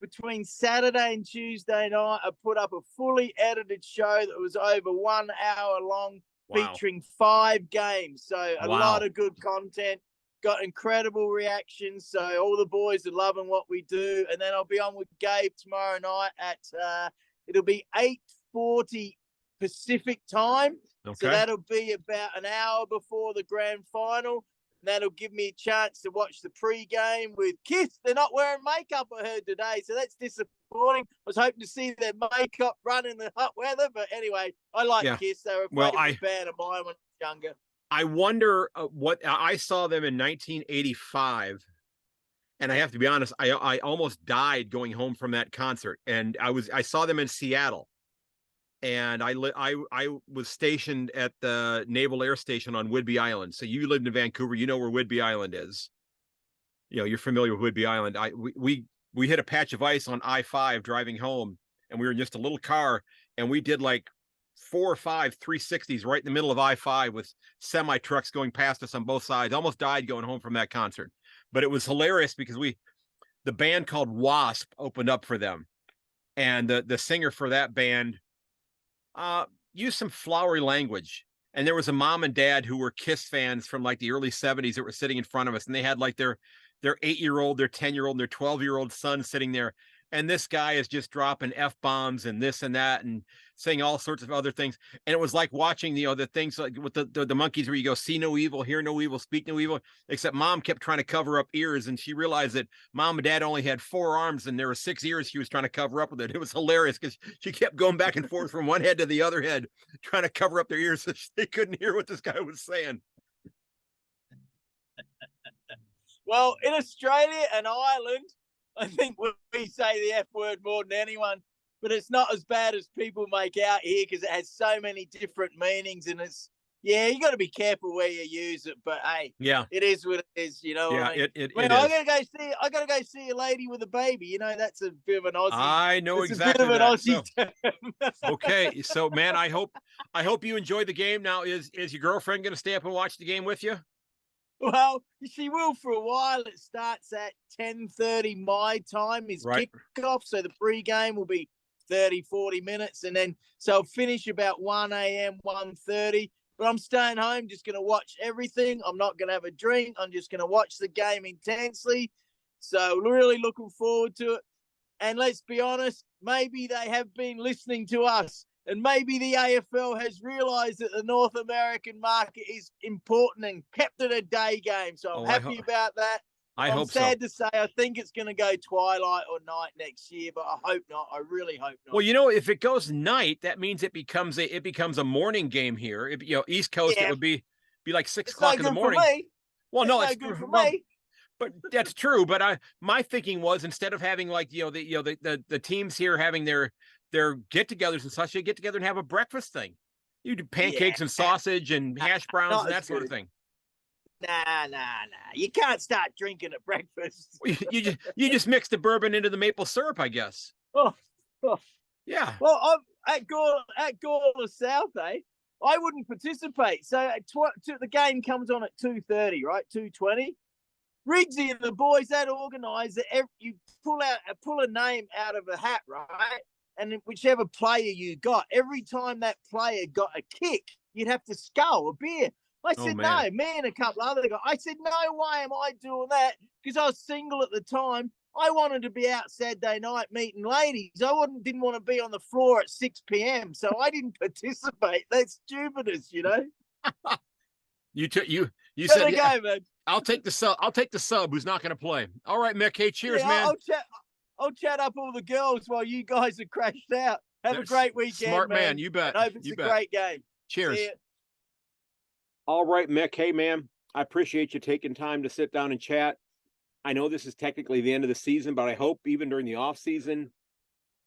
between Saturday and Tuesday night, I put up a fully edited show that was over 1 hour long, featuring 5 games. So a lot of good content, got incredible reactions. So all the boys are loving what we do. And then I'll be on with Gabe tomorrow night at, it'll be 8:40 Pacific time. Okay. So that'll be about an hour before the grand final. That'll give me a chance to watch the pre-game with Kiss. They're not wearing makeup, I heard today, so that's disappointing. I was hoping to see their makeup run in the hot weather, but anyway, I like Kiss. They were a favorite band of mine when I was younger. I wonder what I saw them in 1985, and I have to be honest, I almost died going home from that concert, and I saw them in Seattle. And I was stationed at the Naval Air Station on Whidbey Island. So you lived in Vancouver, you know where Whidbey Island is. You know, you're familiar with Whidbey Island. We hit a patch of ice on I-5 driving home, and we were in just a little car, and we did like 4 or 5 360s right in the middle of I-5 with semi trucks going past us on both sides. Almost died going home from that concert. But it was hilarious because the band called Wasp opened up for them. And the singer for that band use some flowery language. And there was a mom and dad who were Kiss fans from like the early 70s that were sitting in front of us. And they had like their 8-year-old, their 10-year-old, and their 12-year-old son sitting there. And this guy is just dropping F-bombs and this and that and saying all sorts of other things. And it was like watching, the things like with the monkeys where you go, see no evil, hear no evil, speak no evil, except mom kept trying to cover up ears. And she realized that mom and dad only had 4 arms and there were 6 ears she was trying to cover up with it. It was hilarious because she kept going back and forth from one head to the other head, trying to cover up their ears so they couldn't hear what this guy was saying. Well, in Australia and Ireland, I think we say the F word more than anyone, but it's not as bad as people make out here because it has so many different meanings, and you got to be careful where you use it. But hey, it is what it is, you know. Yeah, I mean? it I gotta go see a lady with a baby. You know, that's a bit of an Aussie. I know exactly a bit of an Aussie term. Okay, so man, I hope you enjoy the game. Now, is your girlfriend going to stay up and watch the game with you? Well, she will for a while. It starts at 10:30 my time is kickoff. So the pre-game will be 30, 40 minutes. And then, so I'll finish about 1 a.m., 1:30. But I'm staying home, just going to watch everything. I'm not going to have a drink. I'm just going to watch the game intensely. So really looking forward to it. And let's be honest, maybe they have been listening to us. And maybe the AFL has realised that the North American market is important and kept it a day game. So I'm happy about that. I'm sad to say I think it's going to go twilight or night next year, but I hope not. I really hope not. Well, you know, if it goes night, that means it becomes a morning game here. East Coast, it would be like 6 o'clock in the morning. Well, no, it's good for me. But that's true. But my thinking was, instead of having like the teams here having their get-togethers and such, they get together and have a breakfast thing. You do pancakes and sausage and hash browns and that sort of thing. Nah. You can't start drinking at breakfast. You just mix the bourbon into the maple syrup, I guess. Oh. Yeah. Well, I'm at Gawler South, I wouldn't participate. So the game comes on at 2:30, right? 2:20. Riggsy and the boys that organise it. You pull a name out of a hat, right? And whichever player you got, every time that player got a kick, you'd have to scull a beer. I said, no, me and a couple other guys. I said, no way am I doing that, because I was single at the time. I wanted to be out Saturday night meeting ladies. I didn't want to be on the floor at 6 p.m. So I didn't participate. That's stupidest, you know. You said, go, man. I'll take the sub who's not going to play. All right, Mick. Hey, cheers, man. I'll chat up all the girls while you guys are crashed out. Have a great weekend, Smart man. You bet. I hope it's a great game. Cheers. All right, Mick. Hey, man, I appreciate you taking time to sit down and chat. I know this is technically the end of the season, but I hope even during the off season,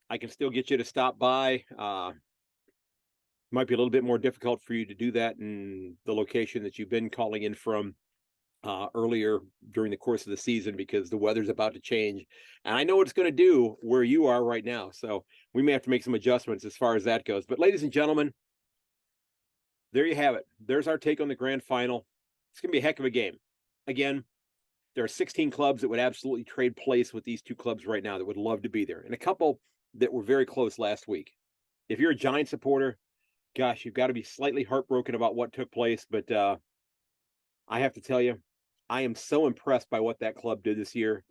I can still get you to stop by. Might be a little bit more difficult for you to do that in the location that you've been calling in from earlier during the course of the season, because the weather's about to change. And I know what it's going to do where you are right now. So we may have to make some adjustments as far as that goes. But ladies and gentlemen, there you have it. There's our take on the grand final. It's going to be a heck of a game. Again, there are 16 clubs that would absolutely trade place with these two clubs right now that would love to be there, and a couple that were very close last week. If you're a Giant supporter, gosh, you've got to be slightly heartbroken about what took place. But I have to tell you, I am so impressed by what that club did this year.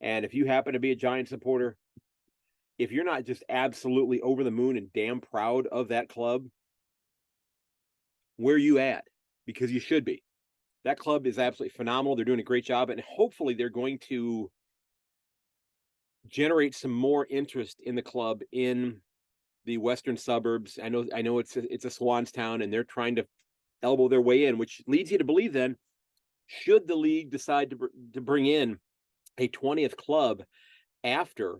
And if you happen to be a Giant supporter, if you're not just absolutely over the moon and damn proud of that club, where you at? Because you should be. That club is absolutely phenomenal. They're doing a great job, and hopefully they're going to generate some more interest in the club in the western suburbs. I know it's a Swans town, and they're trying to elbow their way in, which leads you to believe then, should the league decide to bring in a 20th club after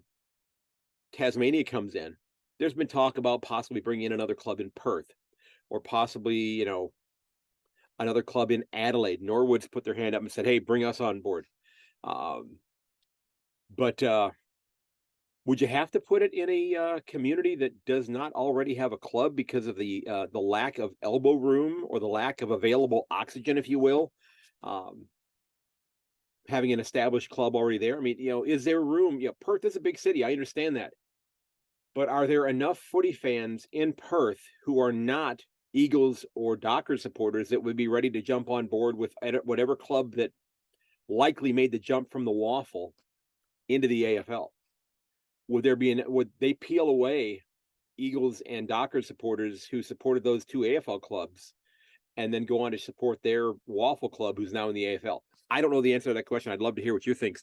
Tasmania comes in, there's been talk about possibly bringing in another club in Perth, or possibly, another club in Adelaide. Norwood's put their hand up and said, hey, bring us on board. But would you have to put it in a community that does not already have a club because of the lack of elbow room, or the lack of available oxygen, if you will? Having an established club already there. I mean, is there room? Perth is a big city. I understand that. But are there enough footy fans in Perth who are not Eagles or Dockers supporters that would be ready to jump on board with whatever club that likely made the jump from the waffle into the AFL? Would they peel away Eagles and Dockers supporters who supported those two AFL clubs and then go on to support their waffle club who's now in the AFL? I don't know the answer to that question. I'd love to hear what you think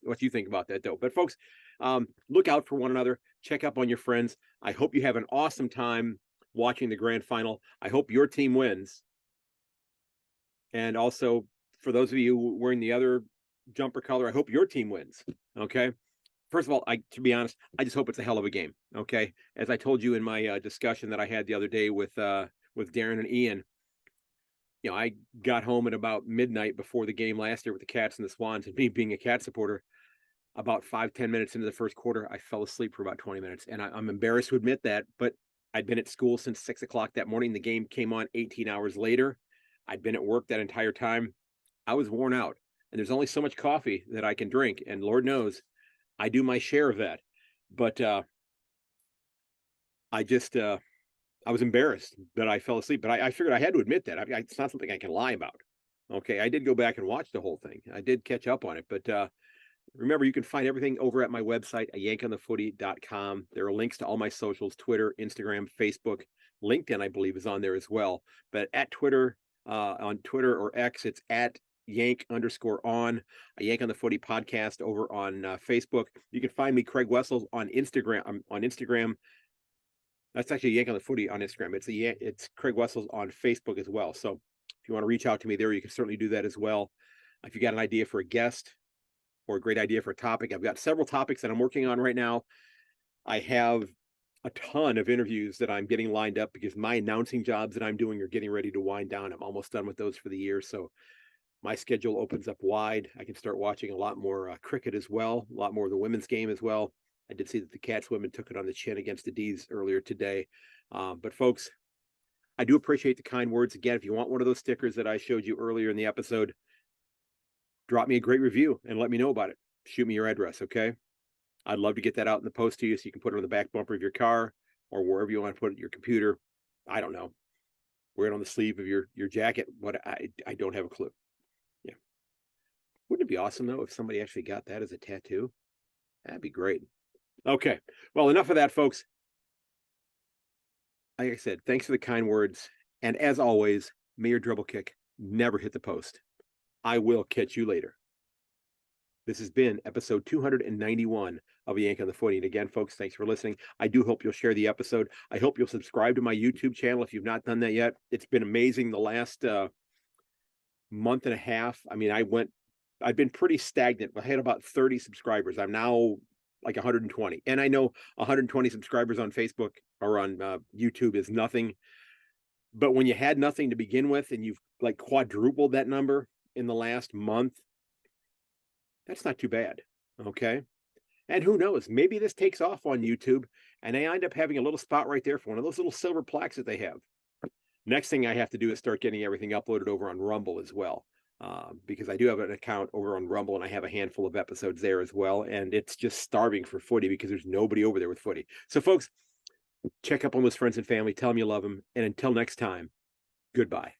about that, though. But folks, look out for one another. Check up on your friends. I hope you have an awesome time watching the grand final. I hope your team wins. And also, for those of you wearing the other jumper color, I hope your team wins. Okay. First of all, to be honest, I just hope it's a hell of a game. Okay. As I told you in my discussion that I had the other day with Darren and Ian, I got home at about midnight before the game last year with the Cats and the Swans, and me being a Cat supporter, about 5-10 minutes into the first quarter, I fell asleep for about 20 minutes. And I'm embarrassed to admit that, but I'd been at school since 6 o'clock that morning. The game came on 18 hours later. I'd been at work that entire time. I was worn out, and there's only so much coffee that I can drink. And Lord knows I do my share of that. But I was embarrassed that I fell asleep, but I figured I had to admit that. It's not something I can lie about. Okay, I did go back and watch the whole thing. I did catch up on it, but remember, you can find everything over at my website, ayankonthefooty.com. There are links to all my socials: Twitter, Instagram, Facebook, LinkedIn, I believe, is on there as well. But at Twitter, on Twitter or X, it's at Yank_on, a Yank on the Footy podcast over on Facebook. You can find me, Craig Wessels, on Instagram. That's actually Yank on the Footy on Instagram. It's Craig Wessels on Facebook as well. So if you want to reach out to me there, you can certainly do that as well. If you got an idea for a guest or a great idea for a topic, I've got several topics that I'm working on right now. I have a ton of interviews that I'm getting lined up because my announcing jobs that I'm doing are getting ready to wind down. I'm almost done with those for the year. So my schedule opens up wide. I can start watching a lot more cricket as well, a lot more of the women's game as well. I did see that the Cats women took it on the chin against the D's earlier today. But folks, I do appreciate the kind words. Again, if you want one of those stickers that I showed you earlier in the episode, drop me a great review and let me know about it. Shoot me your address, okay? I'd love to get that out in the post to you so you can put it on the back bumper of your car or wherever you want to put it, your computer. I don't know. Wear it on the sleeve of your jacket. What I don't have a clue. Yeah. Wouldn't it be awesome, though, if somebody actually got that as a tattoo? That'd be great. Okay. Well, enough of that, folks. Like I said, thanks for the kind words. And as always, may your dribble kick never hit the post. I will catch you later. This has been episode 291 of of a Yank on the Footy. And again, folks, thanks for listening. I do hope you'll share the episode. I hope you'll subscribe to my YouTube channel if you've not done that yet. It's been amazing the last month and a half. I mean, I've been pretty stagnant. I had about 30 subscribers. I'm now like 120. And I know 120 subscribers on Facebook or on YouTube is nothing. But when you had nothing to begin with and you've like quadrupled that number in the last month, that's not too bad. Okay. And who knows, maybe this takes off on YouTube and I end up having a little spot right there for one of those little silver plaques that they have. Next thing I have to do is start getting everything uploaded over on Rumble as well. Because I do have an account over on Rumble and I have a handful of episodes there as well. And it's just starving for footy because there's nobody over there with footy. So folks, check up on those friends and family, tell them you love them. And until next time, goodbye.